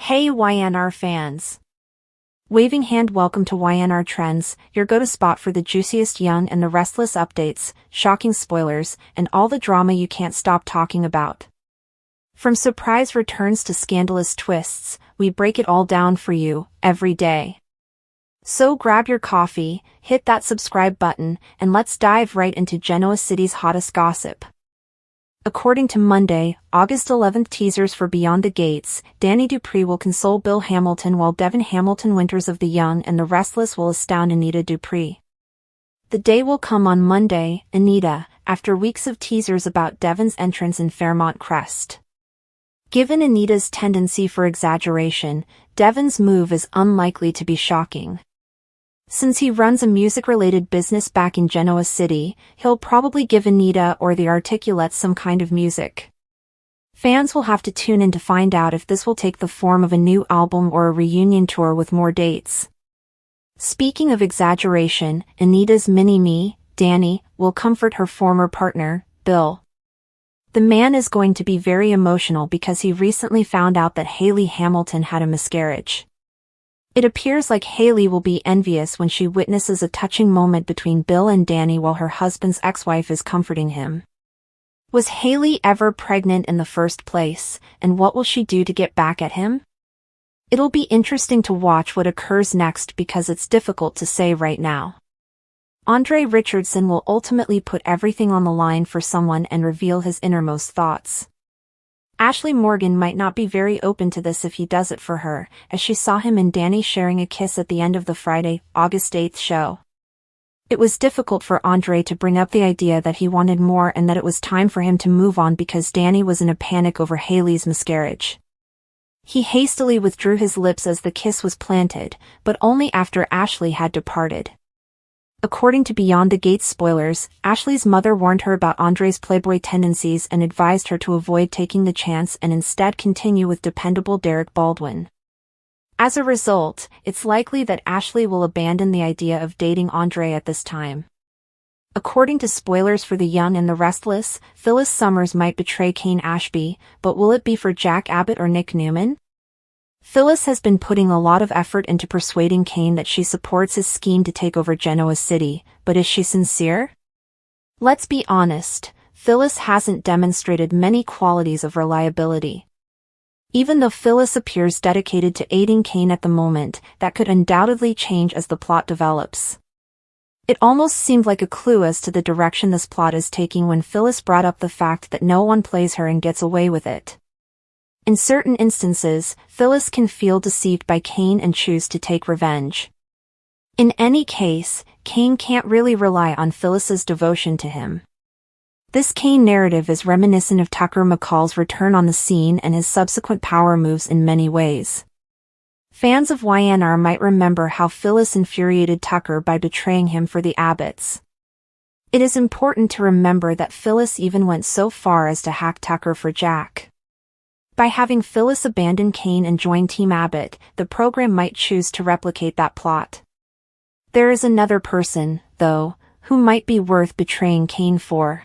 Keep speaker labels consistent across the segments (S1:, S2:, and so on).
S1: Hey YNR fans! Waving hand, welcome to YNR Trends, your go-to spot for the juiciest Young and the Restless updates, shocking spoilers, and all the drama you can't stop talking about. From surprise returns to scandalous twists, we break it all down for you, every day. So grab your coffee, hit that subscribe button, and let's dive right into Genoa City's hottest gossip. According to Monday, August 11th teasers for Beyond the Gates, Danny Dupree will console Bill Hamilton while Devin Hamilton Winters of The Young and the Restless will astound Anita Dupree. The day will come on Monday, Anita, after weeks of teasers about Devin's entrance in Fairmont Crest. Given Anita's tendency for exaggeration, Devin's move is unlikely to be shocking. Since he runs a music-related business back in Genoa City, he'll probably give Anita or the Articulates some kind of music. Fans will have to tune in to find out if this will take the form of a new album or a reunion tour with more dates. Speaking of exaggeration, Anita's mini-me, Danny, will comfort her former partner, Bill. The man is going to be very emotional because he recently found out that Hayley Hamilton had a miscarriage. It appears like Hayley will be envious when she witnesses a touching moment between Bill and Danny while her husband's ex-wife is comforting him. Was Hayley ever pregnant in the first place, and what will she do to get back at him? It'll be interesting to watch what occurs next because it's difficult to say right now. Andre Richardson will ultimately put everything on the line for someone and reveal his innermost thoughts. Ashley Morgan might not be very open to this if he does it for her, as she saw him and Danny sharing a kiss at the end of the Friday, August 8th show. It was difficult for Andre to bring up the idea that he wanted more and that it was time for him to move on because Danny was in a panic over Hayley's miscarriage. He hastily withdrew his lips as the kiss was planted, but only after Ashley had departed. According to Beyond the Gates spoilers, Ashley's mother warned her about Andre's playboy tendencies and advised her to avoid taking the chance and instead continue with dependable Derek Baldwin. As a result, it's likely that Ashley will abandon the idea of dating Andre at this time. According to spoilers for The Young and the Restless, Phyllis Summers might betray Kane Ashby, but will it be for Jack Abbott or Nick Newman? Phyllis has been putting a lot of effort into persuading Kane that she supports his scheme to take over Genoa City, but is she sincere? Let's be honest, Phyllis hasn't demonstrated many qualities of reliability. Even though Phyllis appears dedicated to aiding Kane at the moment, that could undoubtedly change as the plot develops. It almost seemed like a clue as to the direction this plot is taking when Phyllis brought up the fact that no one plays her and gets away with it. In certain instances, Phyllis can feel deceived by Kane and choose to take revenge. In any case, Kane can't really rely on Phyllis's devotion to him. This Kane narrative is reminiscent of Tucker McCall's return on the scene and his subsequent power moves in many ways. Fans of YNR might remember how Phyllis infuriated Tucker by betraying him for the Abbotts. It is important to remember that Phyllis even went so far as to hack Tucker for Jack. By having Phyllis abandon Kane and join Team Abbott, the program might choose to replicate that plot. There is another person, though, who might be worth betraying Kane for.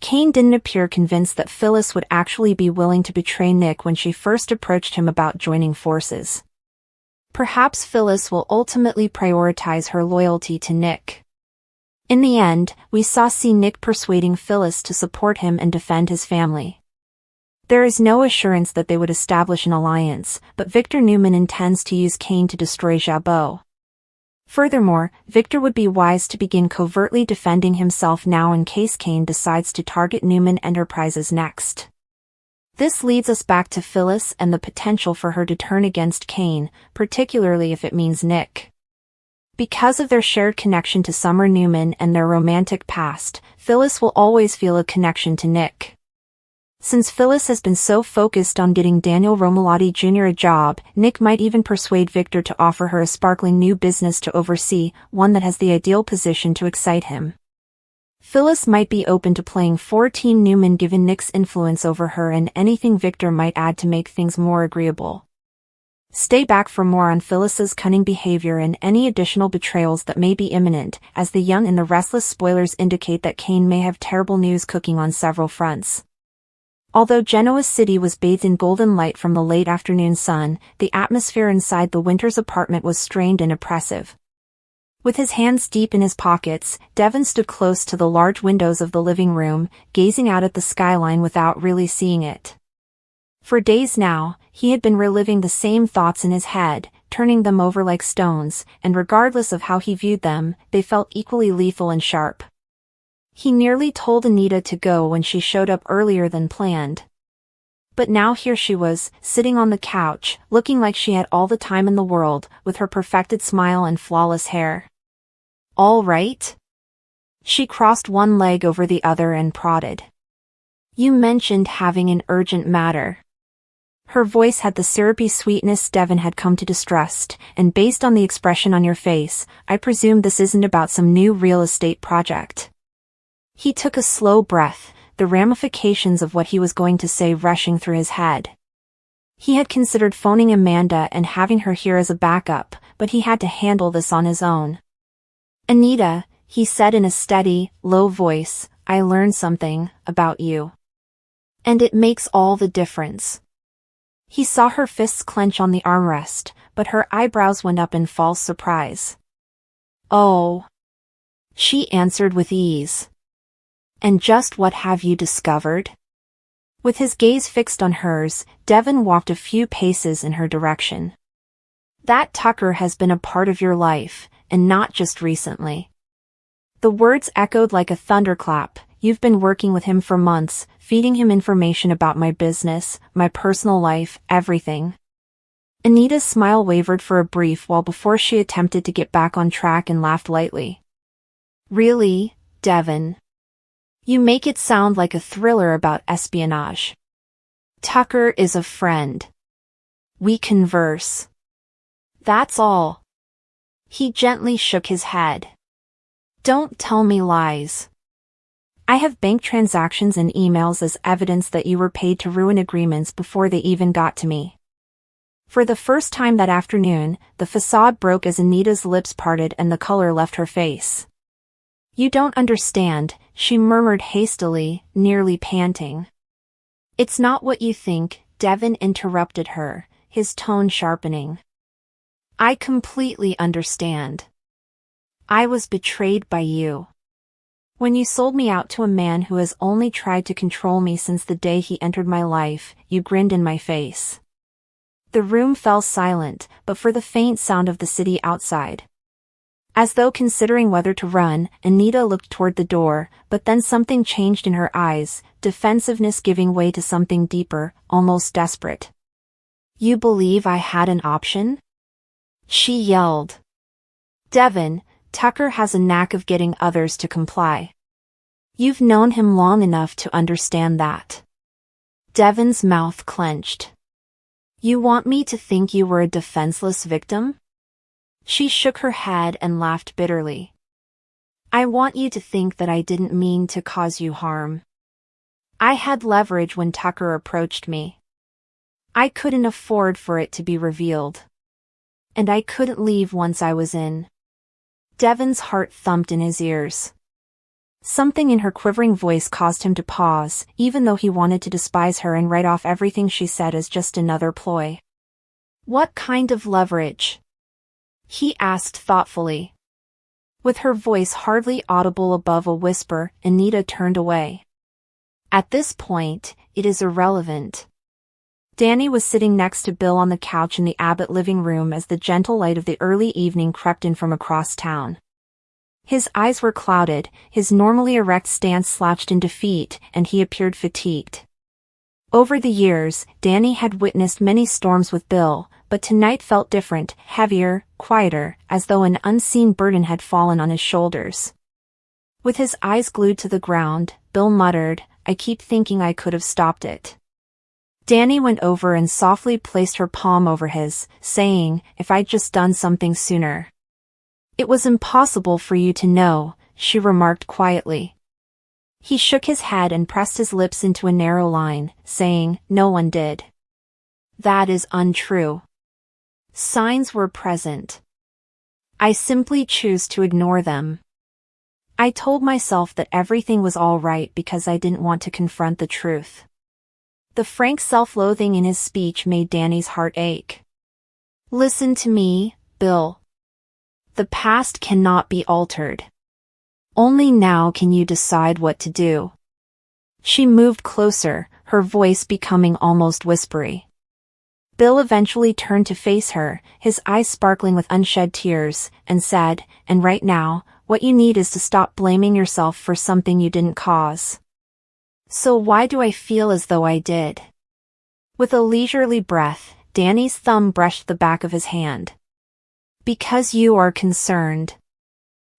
S1: Kane didn't appear convinced that Phyllis would actually be willing to betray Nick when she first approached him about joining forces. Perhaps Phyllis will ultimately prioritize her loyalty to Nick. In the end, we see Nick persuading Phyllis to support him and defend his family. There is no assurance that they would establish an alliance, but Victor Newman intends to use Kane to destroy Jabot. Furthermore, Victor would be wise to begin covertly defending himself now in case Kane decides to target Newman Enterprises next. This leads us back to Phyllis and the potential for her to turn against Kane, particularly if it means Nick. Because of their shared connection to Summer Newman and their romantic past, Phyllis will always feel a connection to Nick. Since Phyllis has been so focused on getting Daniel Romalotti Jr. a job, Nick might even persuade Victor to offer her a sparkling new business to oversee, one that has the ideal position to excite him. Phyllis might be open to playing for Team Newman given Nick's influence over her and anything Victor might add to make things more agreeable. Stay back for more on Phyllis's cunning behavior and any additional betrayals that may be imminent, as The Young and the Restless spoilers indicate that Kane may have terrible news cooking on several fronts. Although Genoa's city was bathed in golden light from the late afternoon sun, the atmosphere inside the Winters apartment was strained and oppressive. With his hands deep in his pockets, Devon stood close to the large windows of the living room, gazing out at the skyline without really seeing it. For days now, he had been reliving the same thoughts in his head, turning them over like stones, and regardless of how he viewed them, they felt equally lethal and sharp. He nearly told Anita to go when she showed up earlier than planned. But now here she was, sitting on the couch, looking like she had all the time in the world, with her perfected smile and flawless hair. "All right?" She crossed one leg over the other and prodded. "You mentioned having an urgent matter." Her voice had the syrupy sweetness Devon had come to distrust, and based on the expression on your face, I presume this isn't about some new real estate project. He took a slow breath, the ramifications of what he was going to say rushing through his head. He had considered phoning Amanda and having her here as a backup, but he had to handle this on his own. "Anita," he said in a steady, low voice, "I learned something about you. And it makes all the difference." He saw her fists clench on the armrest, but her eyebrows went up in false surprise. "Oh," she answered with ease. "And just what have you discovered?" With his gaze fixed on hers, Devon walked a few paces in her direction. "That Tucker has been a part of your life, and not just recently." The words echoed like a thunderclap. "You've been working with him for months, feeding him information about my business, my personal life, everything." Anita's smile wavered for a brief while before she attempted to get back on track and laughed lightly. "Really, Devon? You make it sound like a thriller about espionage." "Tucker is a friend. We converse. That's all." He gently shook his head. "Don't tell me lies. I have bank transactions and emails as evidence that you were paid to ruin agreements before they even got to me." For the first time that afternoon, the facade broke as Anita's lips parted and the color left her face. "You don't understand," she murmured hastily, nearly panting. "It's not what you think," Devon interrupted her, his tone sharpening. "I completely understand. I was betrayed by you. When you sold me out to a man who has only tried to control me since the day he entered my life, you grinned in my face." The room fell silent, but for the faint sound of the city outside. As though considering whether to run, Anita looked toward the door, but then something changed in her eyes, defensiveness giving way to something deeper, almost desperate. "You believe I had an option?" she yelled. "Devon, Tucker has a knack of getting others to comply. You've known him long enough to understand that." Devon's mouth clenched. "You want me to think you were a defenseless victim?" She shook her head and laughed bitterly. "I want you to think that I didn't mean to cause you harm. I had leverage when Tucker approached me. I couldn't afford for it to be revealed. And I couldn't leave once I was in." Devon's heart thumped in his ears. Something in her quivering voice caused him to pause, even though he wanted to despise her and write off everything she said as just another ploy. "What kind of leverage?" he asked thoughtfully. With her voice hardly audible above a whisper, Anita turned away. "At this point, it is irrelevant." Danny was sitting next to Bill on the couch in the Abbott living room as the gentle light of the early evening crept in from across town. His eyes were clouded, his normally erect stance slouched in defeat, and he appeared fatigued. Over the years, Danny had witnessed many storms with Bill, but tonight felt different, heavier, quieter, as though an unseen burden had fallen on his shoulders. With his eyes glued to the ground, Bill muttered, "I keep thinking I could have stopped it." Danny went over and softly placed her palm over his, saying, "If I'd just done something sooner." "It was impossible for you to know," she remarked quietly. He shook his head and pressed his lips into a narrow line, saying, "No one did." "That is untrue. Signs were present. I simply choose to ignore them. I told myself that everything was all right because I didn't want to confront the truth. The frank self-loathing in his speech made Danny's heart ache. Listen to me, Bill. The past cannot be altered. Only now can you decide what to do. She moved closer, her voice becoming almost whispery. Bill eventually turned to face her, his eyes sparkling with unshed tears, and said, "And right now, what you need is to stop blaming yourself for something you didn't cause." So why do I feel as though I did? With a leisurely breath, Danny's thumb brushed the back of his hand. Because you are concerned.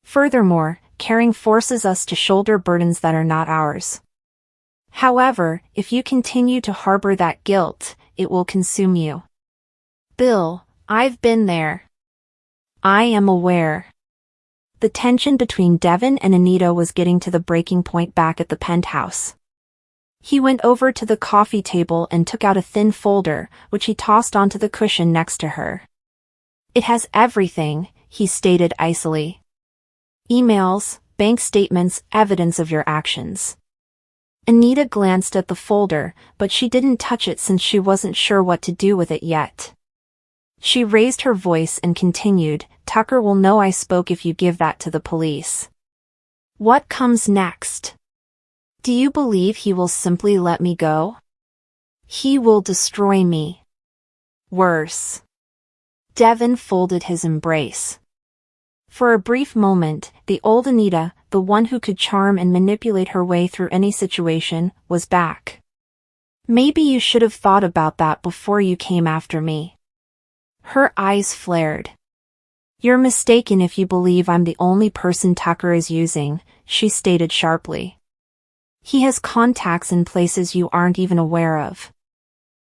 S1: Furthermore, caring forces us to shoulder burdens that are not ours. However, if you continue to harbor that guilt, it will consume you. Bill, I've been there. I am aware. The tension between Devin and Anita was getting to the breaking point back at the penthouse. He went over to the coffee table and took out a thin folder, which he tossed onto the cushion next to her. It has everything, he stated icily. Emails, bank statements, evidence of your actions. Anita glanced at the folder, but she didn't touch it since she wasn't sure what to do with it yet. She raised her voice and continued, "Tucker will know I spoke if you give that to the police." What comes next? Do you believe he will simply let me go? He will destroy me. Worse. Devin folded his embrace. For a brief moment, the old Anita, the one who could charm and manipulate her way through any situation, was back. Maybe you should have thought about that before you came after me. Her eyes flared. You're mistaken if you believe I'm the only person Tucker is using, she stated sharply. He has contacts in places you aren't even aware of.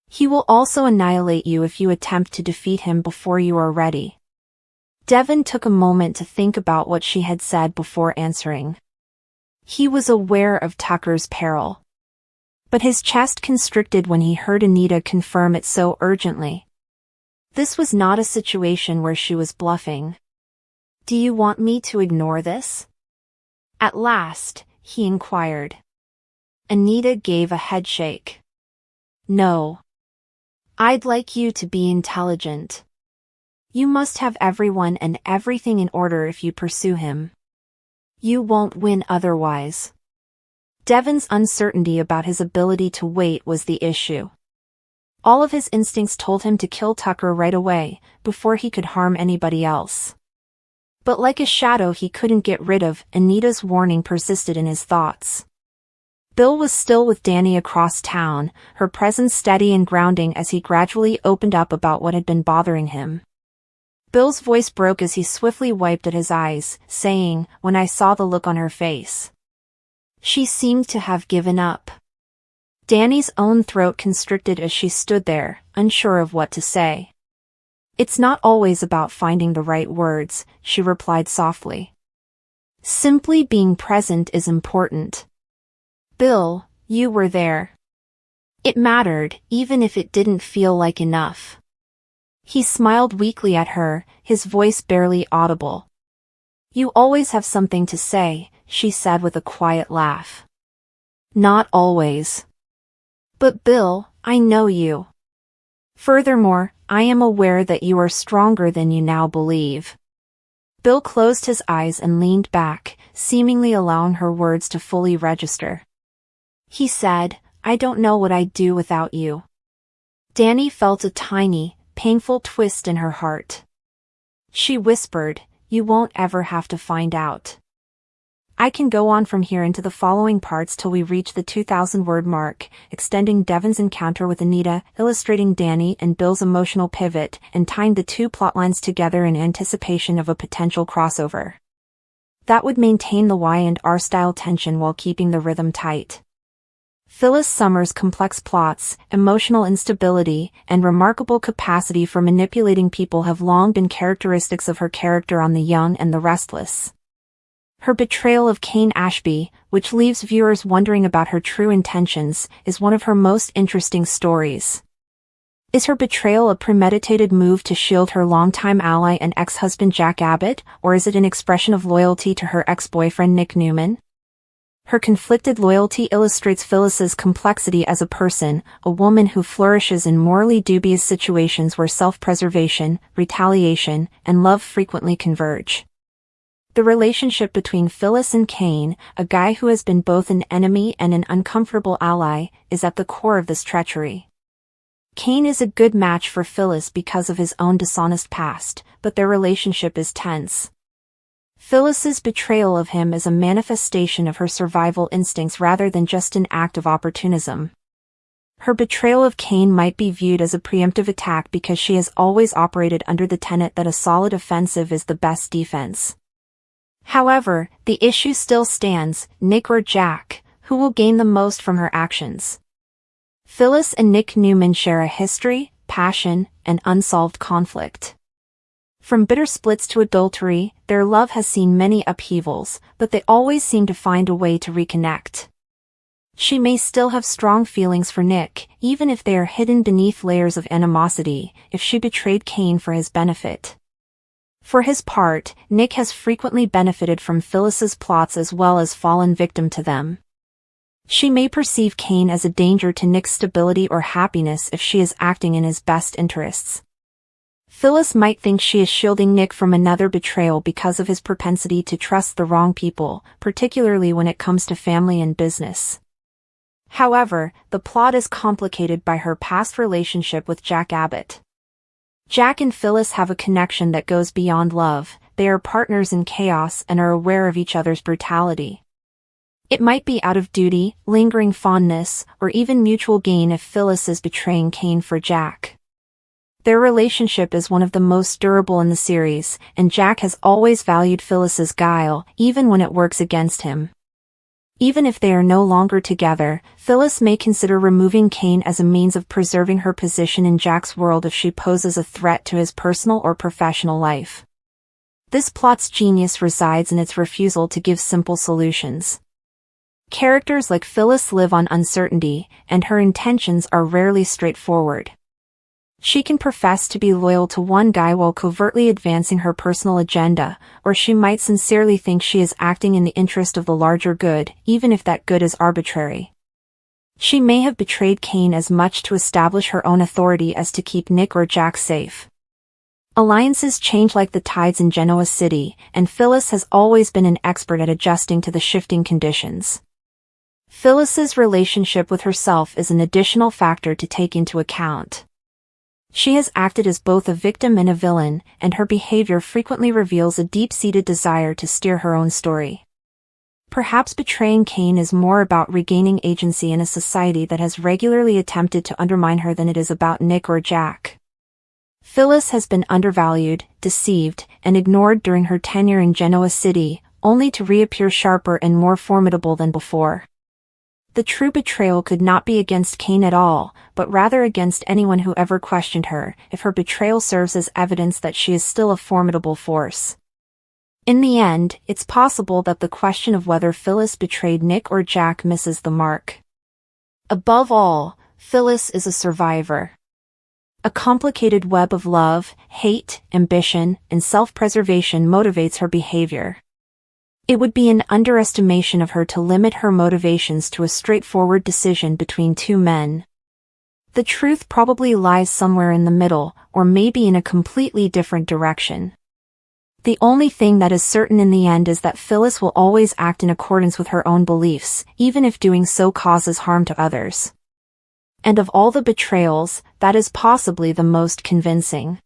S1: He will also annihilate you if you attempt to defeat him before you are ready. Devin took a moment to think about what she had said before answering. He was aware of Tucker's peril. But his chest constricted when he heard Anita confirm it so urgently. This was not a situation where she was bluffing. Do you want me to ignore this? At last, he inquired. Anita gave a headshake. No. I'd like you to be intelligent. You must have everyone and everything in order if you pursue him. You won't win otherwise. Devin's uncertainty about his ability to wait was the issue. All of his instincts told him to kill Tucker right away, before he could harm anybody else. But like a shadow he couldn't get rid of, Anita's warning persisted in his thoughts. Bill was still with Danny across town, her presence steady and grounding as he gradually opened up about what had been bothering him. Bill's voice broke as he swiftly wiped at his eyes, saying, "When I saw the look on her face. She seemed to have given up." Danny's own throat constricted as she stood there, unsure of what to say. "It's not always about finding the right words," she replied softly. "Simply being present is important. Bill, you were there. It mattered, even if it didn't feel like enough." He smiled weakly at her, his voice barely audible. "You always have something to say," she said with a quiet laugh. "Not always. But Bill, I know you. Furthermore, I am aware that you are stronger than you now believe." Bill closed his eyes and leaned back, seemingly allowing her words to fully register. He said, "I don't know what I'd do without you." Danny felt a tiny, painful twist in her heart. She whispered, "You won't ever have to find out." I can go on from here into the following parts till we reach the 2,000-word mark, extending Devin's encounter with Anita, illustrating Danny and Bill's emotional pivot, and tying the two plotlines together in anticipation of a potential crossover. That would maintain the Y&R style tension while keeping the rhythm tight. Phyllis Summers' complex plots, emotional instability, and remarkable capacity for manipulating people have long been characteristics of her character on The Young and the Restless. Her betrayal of Kane Ashby, which leaves viewers wondering about her true intentions, is one of her most interesting stories. Is her betrayal a premeditated move to shield her longtime ally and ex-husband Jack Abbott, or is it an expression of loyalty to her ex-boyfriend Nick Newman? Her conflicted loyalty illustrates Phyllis's complexity as a person, a woman who flourishes in morally dubious situations where self-preservation, retaliation, and love frequently converge. The relationship between Phyllis and Cain, a guy who has been both an enemy and an uncomfortable ally, is at the core of this treachery. Cain is a good match for Phyllis because of his own dishonest past, but their relationship is tense. Phyllis's betrayal of him is a manifestation of her survival instincts rather than just an act of opportunism. Her betrayal of Cain might be viewed as a preemptive attack because she has always operated under the tenet that a solid offensive is the best defense. However, the issue still stands: Nick or Jack, who will gain the most from her actions? Phyllis and Nick Newman share a history, passion, and unsolved conflict. From bitter splits to adultery, their love has seen many upheavals, but they always seem to find a way to reconnect. She may still have strong feelings for Nick, even if they are hidden beneath layers of animosity, if she betrayed Cain for his benefit. For his part, Nick has frequently benefited from Phyllis's plots as well as fallen victim to them. She may perceive Cain as a danger to Nick's stability or happiness if she is acting in his best interests. Phyllis might think she is shielding Nick from another betrayal because of his propensity to trust the wrong people, particularly when it comes to family and business. However, the plot is complicated by her past relationship with Jack Abbott. Jack and Phyllis have a connection that goes beyond love. They are partners in chaos and are aware of each other's brutality. It might be out of duty, lingering fondness, or even mutual gain if Phyllis is betraying Cain for Jack. Their relationship is one of the most durable in the series, and Jack has always valued Phyllis's guile, even when it works against him. Even if they are no longer together, Phyllis may consider removing Cain as a means of preserving her position in Jack's world if she poses a threat to his personal or professional life. This plot's genius resides in its refusal to give simple solutions. Characters like Phyllis live on uncertainty, and her intentions are rarely straightforward. She can profess to be loyal to one guy while covertly advancing her personal agenda, or she might sincerely think she is acting in the interest of the larger good, even if that good is arbitrary. She may have betrayed Cain as much to establish her own authority as to keep Nick or Jack safe. Alliances change like the tides in Genoa City, and Phyllis has always been an expert at adjusting to the shifting conditions. Phyllis's relationship with herself is an additional factor to take into account. She has acted as both a victim and a villain, and her behavior frequently reveals a deep-seated desire to steer her own story. Perhaps betraying Cain is more about regaining agency in a society that has regularly attempted to undermine her than it is about Nick or Jack. Phyllis has been undervalued, deceived, and ignored during her tenure in Genoa City, only to reappear sharper and more formidable than before. The true betrayal could not be against Cain at all, but rather against anyone who ever questioned her, if her betrayal serves as evidence that she is still a formidable force. In the end, it's possible that the question of whether Phyllis betrayed Nick or Jack misses the mark. Above all, Phyllis is a survivor. A complicated web of love, hate, ambition, and self-preservation motivates her behavior. It would be an underestimation of her to limit her motivations to a straightforward decision between two men. The truth probably lies somewhere in the middle, or maybe in a completely different direction. The only thing that is certain in the end is that Phyllis will always act in accordance with her own beliefs, even if doing so causes harm to others. And of all the betrayals, that is possibly the most convincing.